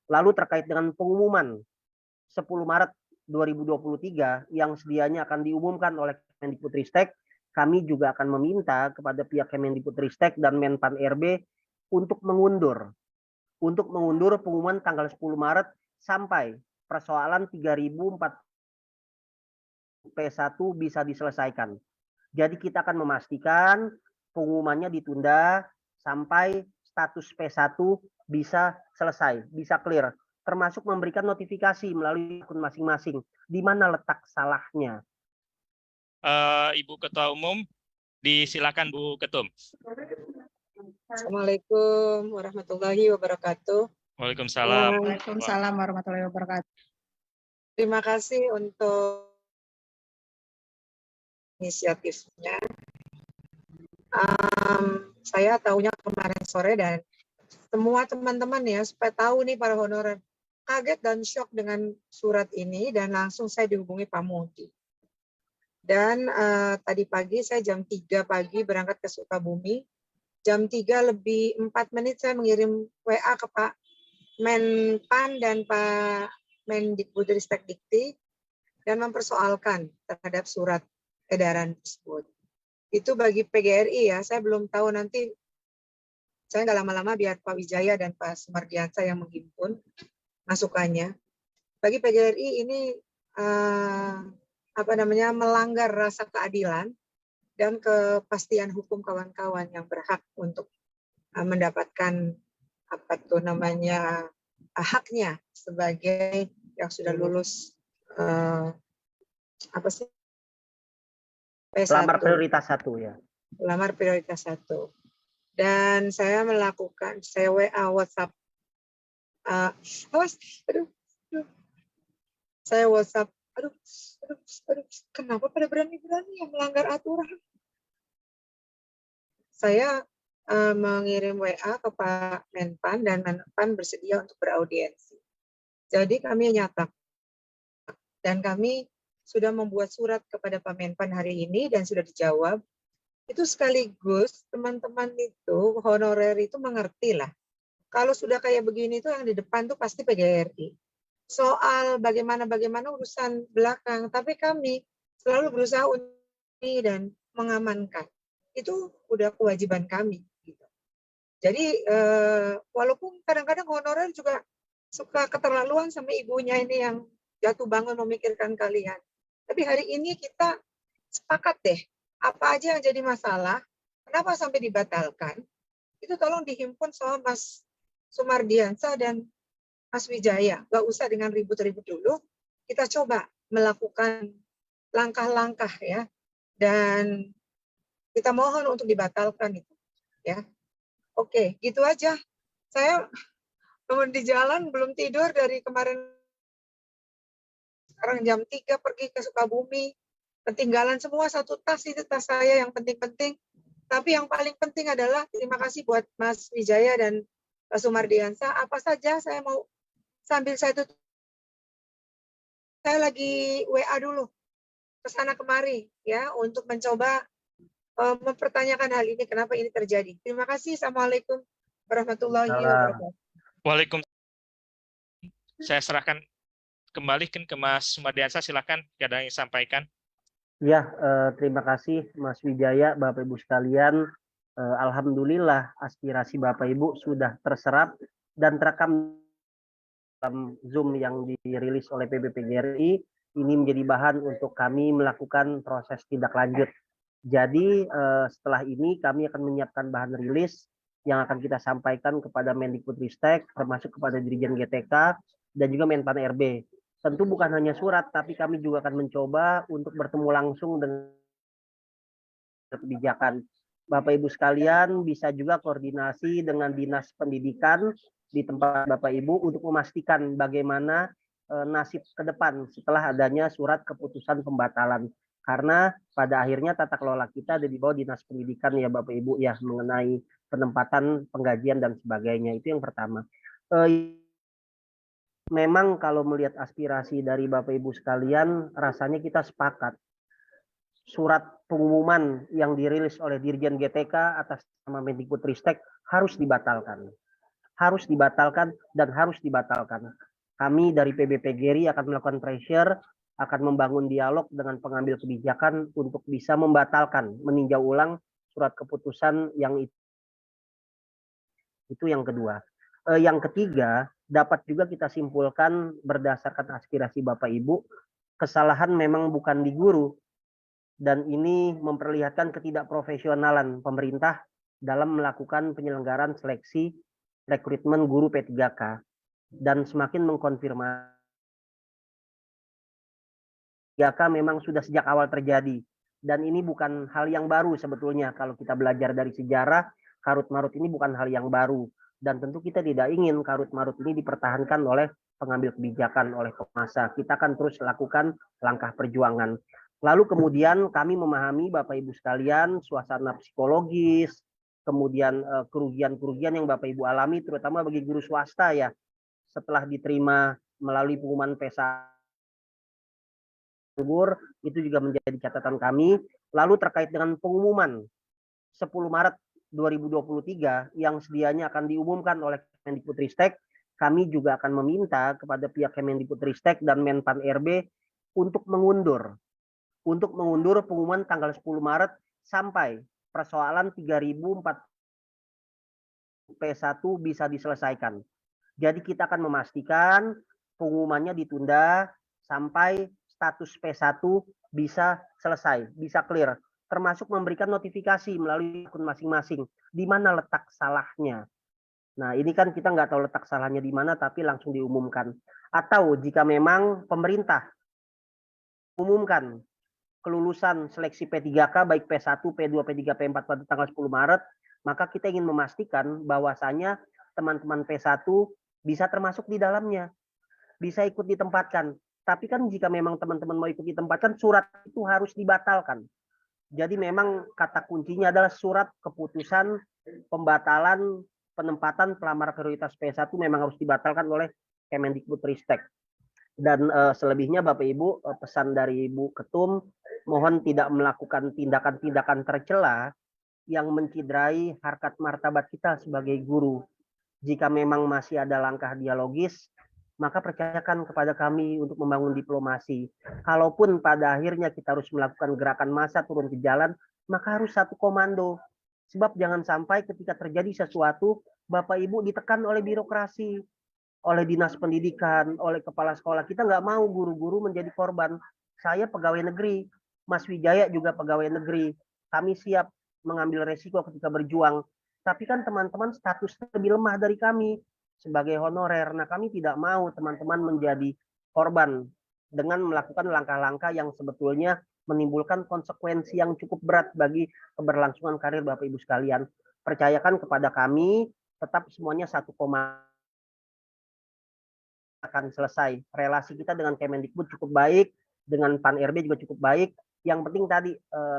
Lalu terkait dengan pengumuman 10 Maret 2023 yang sedianya akan diumumkan oleh Kemendikbudristek, kami juga akan meminta kepada pihak Kemendikbudristek dan Menpan RB untuk mengundur pengumuman tanggal 10 Maret sampai persoalan 3004 P1 bisa diselesaikan. Jadi kita akan memastikan pengumumannya ditunda sampai status P1 bisa selesai, bisa clear, termasuk memberikan notifikasi melalui akun masing-masing di mana letak salahnya. Ibu Ketua Umum, disilakan Bu Ketum. Assalamualaikum warahmatullahi wabarakatuh. Waalaikumsalam. Waalaikumsalam warahmatullahi wabarakatuh. Terima kasih untuk inisiatifnya. Saya tahunya kemarin sore dan semua teman-teman ya supaya tahu nih para honorer, kaget dan shock dengan surat ini dan langsung saya dihubungi Pak Mudi. Dan tadi pagi saya jam 3 pagi berangkat ke Sukabumi. Jam 3 lebih 4 menit saya mengirim WA ke Pak Menpan dan Pak Mendikbudristek Dikti dan mempersoalkan terhadap surat edaran tersebut. Itu bagi PGRI ya, saya belum tahu nanti, saya nggak lama-lama biar Pak Wijaya dan Pak Sumardiansa yang menghimpun masukannya. Bagi PGRI ini melanggar rasa keadilan dan kepastian hukum kawan-kawan yang berhak untuk mendapatkan haknya sebagai yang sudah lulus P1. Pelamar prioritas 1 ya. Pelamar prioritas 1. Dan saya melakukan, saya WA WhatsApp. Saya WhatsApp, kenapa pada berani-berani yang melanggar aturan? Saya mengirim WA ke Pak Menpan dan Menpan bersedia untuk beraudiensi. Jadi kami nyata dan kami sudah membuat surat kepada Pak Menpan hari ini dan sudah dijawab. Itu sekaligus teman-teman itu honorer itu mengerti lah. Kalau sudah kayak begini tuh yang di depan tuh pasti PGRI. Soal bagaimana urusan belakang, tapi kami selalu berusaha untuk dan mengamankan. Itu udah kewajiban kami. Gitu. Jadi walaupun kadang-kadang honorer juga suka keterlaluan sama ibunya ini yang jatuh bangun memikirkan kalian. Tapi hari ini kita sepakat deh, apa aja yang jadi masalah, kenapa sampai dibatalkan, itu tolong dihimpun sama Mas Sumardiansa dan Mas Wijaya. Gak usah dengan ribut-ribut dulu, kita coba melakukan langkah-langkah ya, dan kita mohon untuk dibatalkan itu. Ya, oke, gitu aja. Saya bangun di jalan, belum tidur dari kemarin. Sekarang jam 3 pergi ke Sukabumi, ketinggalan semua satu tas, itu tas saya yang penting-penting. Tapi yang paling penting adalah terima kasih buat Mas Wijaya dan Pak Sumardiansa. Apa saja saya mau sambil saya tutup. Saya lagi WA dulu ke sana kemari ya untuk mencoba mempertanyakan hal ini, kenapa ini terjadi. Terima kasih. Assalamualaikum warahmatullahi wabarakatuh. Waalaikumsalam. Saya serahkan kembali ke Mas Sumardiansa, silakan ada yang sampaikan. Ya, terima kasih Mas Wijaya, Bapak Ibu sekalian. Alhamdulillah aspirasi Bapak Ibu sudah terserap dan terekam dalam Zoom yang dirilis oleh PBPGRI. Ini menjadi bahan untuk kami melakukan proses tindak lanjut. Jadi setelah ini kami akan menyiapkan bahan rilis yang akan kita sampaikan kepada Mendikbudristek, termasuk kepada Dirjen GTK dan juga Menpan RB. Tentu bukan hanya surat, tapi kami juga akan mencoba untuk bertemu langsung dengan kebijakan. Bapak Ibu sekalian bisa juga koordinasi dengan Dinas Pendidikan di tempat Bapak Ibu untuk memastikan bagaimana nasib ke depan setelah adanya surat keputusan pembatalan. Karena pada akhirnya tata kelola kita ada di bawah Dinas Pendidikan ya Bapak Ibu ya, mengenai penempatan, penggajian dan sebagainya. Itu yang pertama. Memang kalau melihat aspirasi dari Bapak Ibu sekalian, rasanya kita sepakat. Surat pengumuman yang dirilis oleh Dirjen GTK atas nama Mendikbudristek harus dibatalkan. harus dibatalkan dan harus dibatalkan. Kami dari PB PGRI akan melakukan pressure, akan membangun dialog dengan pengambil kebijakan untuk bisa membatalkan, meninjau ulang surat keputusan yang itu yang kedua. Yang ketiga, dapat juga kita simpulkan berdasarkan aspirasi Bapak Ibu, kesalahan memang bukan di guru, dan ini memperlihatkan ketidakprofesionalan pemerintah dalam melakukan penyelenggaraan seleksi rekrutmen guru P3K, dan semakin mengkonfirmasi P3K memang sudah sejak awal terjadi, dan ini bukan hal yang baru sebetulnya. Kalau kita belajar dari sejarah, karut-marut ini bukan hal yang baru, dan tentu kita tidak ingin karut-marut ini dipertahankan oleh pengambil kebijakan, oleh penguasa. Kita akan terus lakukan langkah perjuangan. Lalu kemudian kami memahami Bapak Ibu sekalian suasana psikologis, kemudian kerugian-kerugian yang Bapak Ibu alami terutama bagi guru swasta ya, setelah diterima melalui pengumuman P1 itu juga menjadi catatan kami. Lalu terkait dengan pengumuman 10 Maret 2023 yang sedianya akan diumumkan oleh Kemendikbudristek, kami juga akan meminta kepada pihak Kemendikbudristek dan Menpan RB untuk mengundur pengumuman tanggal 10 Maret sampai persoalan 3004 P1 bisa diselesaikan. Jadi kita akan memastikan pengumumannya ditunda sampai status P1 bisa selesai, bisa clear, termasuk memberikan notifikasi melalui akun masing-masing di mana letak salahnya. Nah, ini kan kita nggak tahu letak salahnya di mana, tapi langsung diumumkan. Atau jika memang pemerintah umumkan kelulusan seleksi P3K baik P1, P2, P3, P4 pada tanggal 10 Maret, maka kita ingin memastikan bahwasanya teman-teman P1 bisa termasuk di dalamnya, bisa ikut ditempatkan. Tapi kan jika memang teman-teman mau ikut ditempatkan, surat itu harus dibatalkan. Jadi memang kata kuncinya adalah surat keputusan pembatalan penempatan pelamar prioritas P1 memang harus dibatalkan oleh Kemendikbudristek. Dan selebihnya Bapak Ibu, pesan dari Ibu Ketum, mohon tidak melakukan tindakan-tindakan tercela yang mencederai harkat martabat kita sebagai guru. Jika memang masih ada langkah dialogis, maka percayakan kepada kami untuk membangun diplomasi. Kalaupun pada akhirnya kita harus melakukan gerakan massa turun ke jalan, maka harus satu komando. Sebab jangan sampai ketika terjadi sesuatu, Bapak Ibu ditekan oleh birokrasi, oleh dinas pendidikan, oleh kepala sekolah. Kita nggak mau guru-guru menjadi korban. Saya pegawai negeri, Mas Wijaya juga pegawai negeri. Kami siap mengambil resiko ketika berjuang. Tapi kan teman-teman status lebih lemah dari kami sebagai honorer. Nah, kami tidak mau teman-teman menjadi korban dengan melakukan langkah-langkah yang sebetulnya menimbulkan konsekuensi yang cukup berat bagi keberlangsungan karir Bapak Ibu sekalian. Percayakan kepada kami, tetap semuanya satu koma akan selesai. Relasi kita dengan Kemendikbud cukup baik, dengan Pan RB juga cukup baik. Yang penting tadi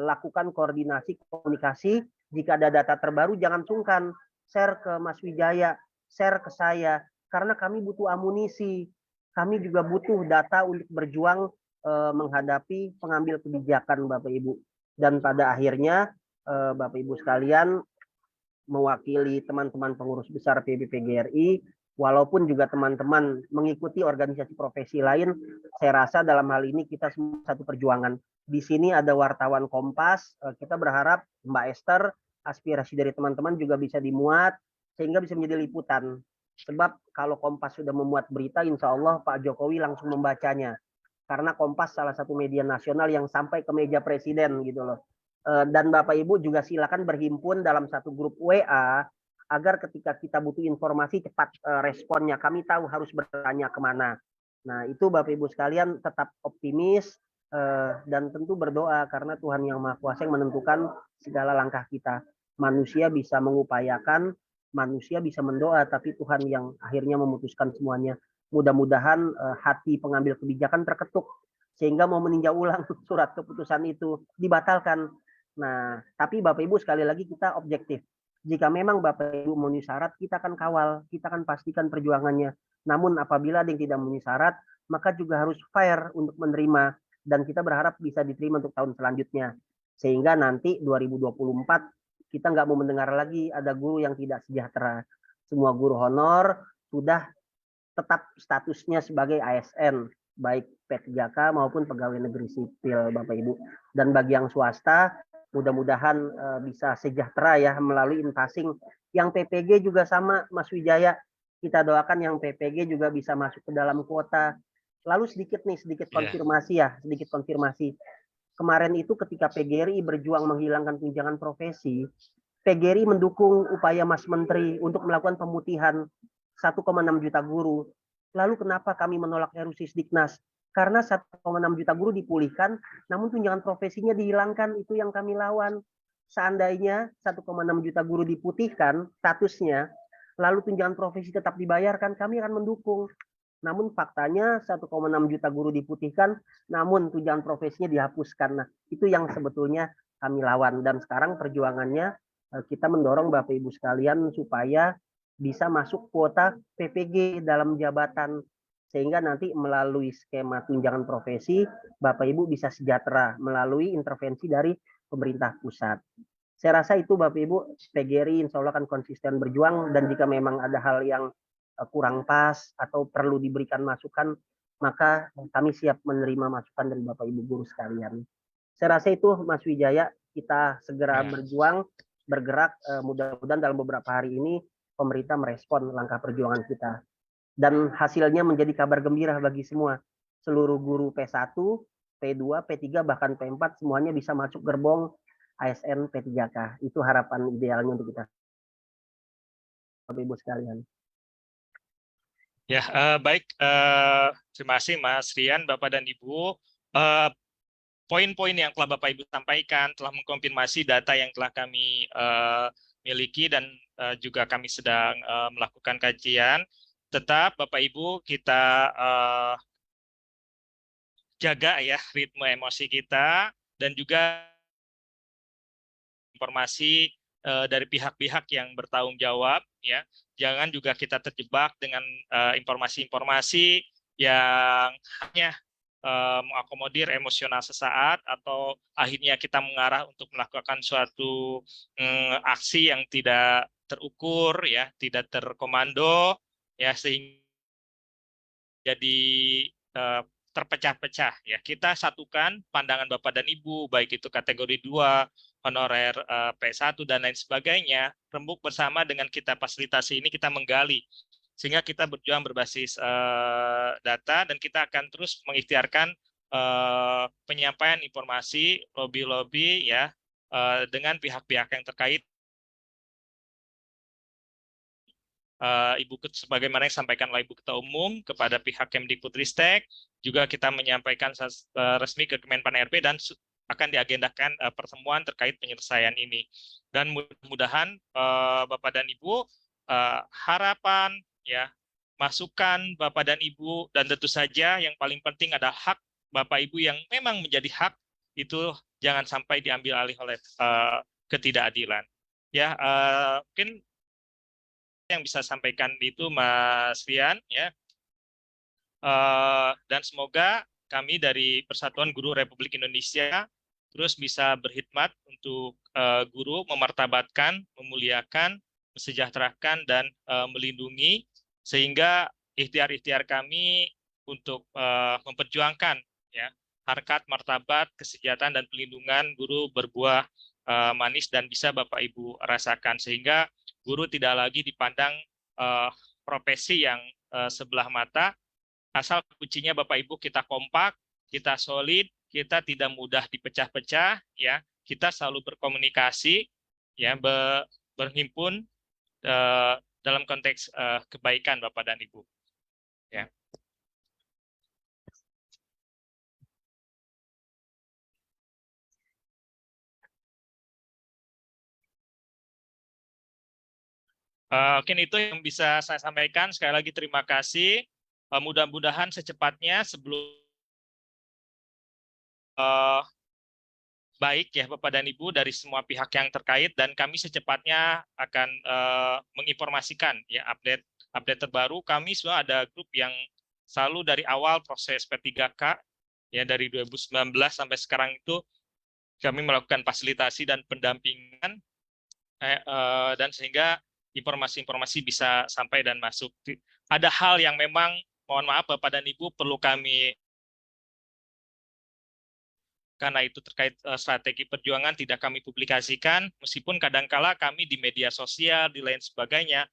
lakukan koordinasi komunikasi. Jika ada data terbaru jangan sungkan share ke Mas Wijaya, share ke saya, karena kami butuh amunisi. Kami juga butuh data untuk berjuang menghadapi pengambil kebijakan Bapak Ibu. Dan pada akhirnya Bapak Ibu sekalian, mewakili teman-teman pengurus besar PB PGRI, walaupun juga teman-teman mengikuti organisasi profesi lain, saya rasa dalam hal ini kita semua satu perjuangan. Di sini ada wartawan Kompas, kita berharap Mbak Esther, aspirasi dari teman-teman juga bisa dimuat, sehingga bisa menjadi liputan. Sebab kalau Kompas sudah memuat berita, insya Allah Pak Jokowi langsung membacanya. Karena Kompas salah satu media nasional yang sampai ke meja presiden gitu loh. Dan Bapak Ibu juga silakan berhimpun dalam satu grup WA agar ketika kita butuh informasi cepat responnya. Kami tahu harus bertanya kemana. Nah itu Bapak Ibu sekalian tetap optimis dan tentu berdoa karena Tuhan yang Maha Kuasa yang menentukan segala langkah kita. Manusia bisa mengupayakan, manusia bisa mendoa, tapi Tuhan yang akhirnya memutuskan semuanya. Mudah-mudahan hati pengambil kebijakan terketuk sehingga mau meninjau ulang surat keputusan itu dibatalkan. Nah, tapi Bapak Ibu sekali lagi kita objektif. Jika memang Bapak Ibu memenuhi syarat, kita akan kawal, kita akan pastikan perjuangannya. Namun apabila ada yang tidak memenuhi syarat, maka juga harus fair untuk menerima dan kita berharap bisa diterima untuk tahun selanjutnya. Sehingga nanti 2024 kita nggak mau mendengar lagi ada guru yang tidak sejahtera. semua guru honor sudah tetap statusnya sebagai ASN, baik P3K maupun pegawai negeri sipil, Bapak Ibu. Dan bagi yang swasta, mudah-mudahan bisa sejahtera ya melalui infasing. Yang PPG juga sama, Mas Wijaya. Kita doakan yang PPG juga bisa masuk ke dalam kuota. Lalu sedikit konfirmasi ya, sedikit konfirmasi. Kemarin itu ketika PGRI berjuang menghilangkan tunjangan profesi, PGRI mendukung upaya Mas Menteri untuk melakukan pemutihan 1,6 juta guru. Lalu kenapa kami menolak RUU Sisdiknas? Karena 1,6 juta guru dipulihkan, namun tunjangan profesinya dihilangkan, itu yang kami lawan. Seandainya 1,6 juta guru diputihkan statusnya, lalu tunjangan profesi tetap dibayarkan, kami akan mendukung. Namun faktanya 1,6 juta guru diputihkan, namun tunjangan profesinya dihapuskan. Nah, itu yang sebetulnya kami lawan. Dan sekarang perjuangannya kita mendorong Bapak Ibu sekalian supaya bisa masuk kuota PPG dalam jabatan, sehingga nanti melalui skema tunjangan profesi Bapak Ibu bisa sejahtera melalui intervensi dari pemerintah pusat. Saya rasa itu Bapak Ibu, PGRI insya Allah akan konsisten berjuang, dan jika memang ada hal yang kurang pas atau perlu diberikan masukan, maka kami siap menerima masukan dari Bapak Ibu guru sekalian. Saya rasa itu Mas Wijaya, kita segera berjuang, bergerak, mudah-mudahan dalam beberapa hari ini pemerintah merespon langkah perjuangan kita. Dan hasilnya menjadi kabar gembira bagi semua. Seluruh guru P1, P2, P3, bahkan P4 semuanya bisa masuk gerbong ASN P3K. Itu harapan idealnya untuk kita, Bapak Ibu sekalian. Ya, baik. Terima kasih Mas Rian, Bapak dan Ibu. Poin-poin yang telah Bapak Ibu sampaikan telah mengkonfirmasi data yang telah kami miliki, dan juga kami sedang melakukan kajian. Tetap Bapak Ibu kita jaga ya ritme emosi kita, dan juga informasi dari pihak-pihak yang bertanggung jawab ya. Jangan juga kita terjebak dengan informasi-informasi yang hanya mengakomodir emosional sesaat, atau akhirnya kita mengarah untuk melakukan suatu aksi yang tidak terukur ya, tidak terkomando ya, sehingga jadi terpecah-pecah ya. Kita satukan pandangan Bapak dan Ibu, baik itu kategori 2, honorer P1 dan lain sebagainya, rembuk bersama dengan kita fasilitasi ini, kita menggali, sehingga kita berjuang berbasis data, dan kita akan terus mengikhtiarkan penyampaian informasi, lobby-lobby ya, dengan pihak-pihak yang terkait. Ibu sebagaimana yang disampaikan oleh Ibu Ketua Umum kepada pihak Kemdikbudristek, juga kita menyampaikan resmi ke Kemenpan RB, dan akan diagendakan pertemuan terkait penyelesaian ini. Dan mudah-mudahan Bapak dan Ibu, harapan ya, masukan Bapak dan Ibu, dan tentu saja yang paling penting adalah hak Bapak Ibu yang memang menjadi hak, itu jangan sampai diambil alih oleh ketidakadilan. Ya, mungkin yang bisa sampaikan itu Mas Rian ya, dan semoga kami dari Persatuan Guru Republik Indonesia terus bisa berkhidmat untuk guru, memartabatkan, memuliakan, mesejahterakan, dan melindungi, sehingga ikhtiar-ikhtiar kami untuk memperjuangkan ya harkat, martabat, kesejahteraan, dan pelindungan guru berbuah manis dan bisa Bapak Ibu rasakan, sehingga guru tidak lagi dipandang profesi yang sebelah mata. Asal kuncinya Bapak Ibu kita kompak, kita solid, kita tidak mudah dipecah-pecah ya. Kita selalu berkomunikasi ya, berhimpun dalam konteks kebaikan Bapak dan Ibu. Ya. Mungkin itu yang bisa saya sampaikan. Sekali lagi terima kasih. Mudah-mudahan secepatnya sebelum baik ya Bapak dan Ibu dari semua pihak yang terkait, dan kami secepatnya akan menginformasikan ya update terbaru. Kami semua ada grup yang selalu dari awal proses P3K ya, dari 2019 sampai sekarang itu kami melakukan fasilitasi dan pendampingan, dan sehingga informasi-informasi bisa sampai dan masuk. Ada hal yang memang, mohon maaf Bapak dan Ibu, perlu kami, karena itu terkait strategi perjuangan tidak kami publikasikan, meskipun kadangkala kami di media sosial, di lain sebagainya,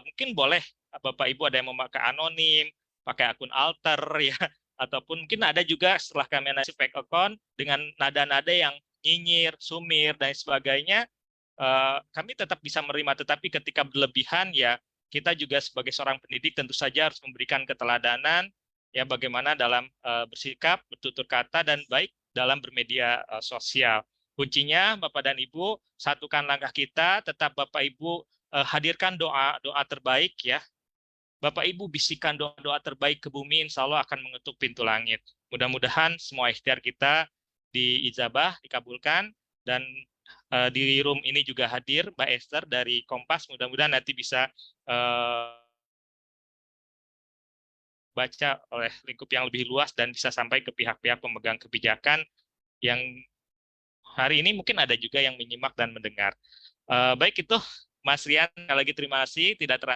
mungkin boleh Bapak Ibu ada yang memakai anonim, pakai akun alter ya, ataupun mungkin ada juga setelah kami analisis fake account dengan nada-nada yang nyinyir, sumir dan sebagainya, kami tetap bisa menerima, tetapi ketika berlebihan ya kita juga sebagai seorang pendidik tentu saja harus memberikan keteladanan ya bagaimana dalam bersikap, bertutur kata dan baik dalam bermedia sosial. Kuncinya Bapak dan Ibu, satukan langkah kita, tetap Bapak Ibu hadirkan doa terbaik ya. Bapak Ibu bisikan doa terbaik ke bumi, insya Allah akan mengetuk pintu langit. Mudah-mudahan semua ikhtiar kita diijabah, dikabulkan, dan di room ini juga hadir Mbak Esther dari Kompas, mudah-mudahan nanti bisa baca oleh lingkup yang lebih luas dan bisa sampai ke pihak-pihak pemegang kebijakan yang hari ini mungkin ada juga yang menyimak dan mendengar. Baik itu, Mas Rian, sekali lagi terima kasih. Tidak terasa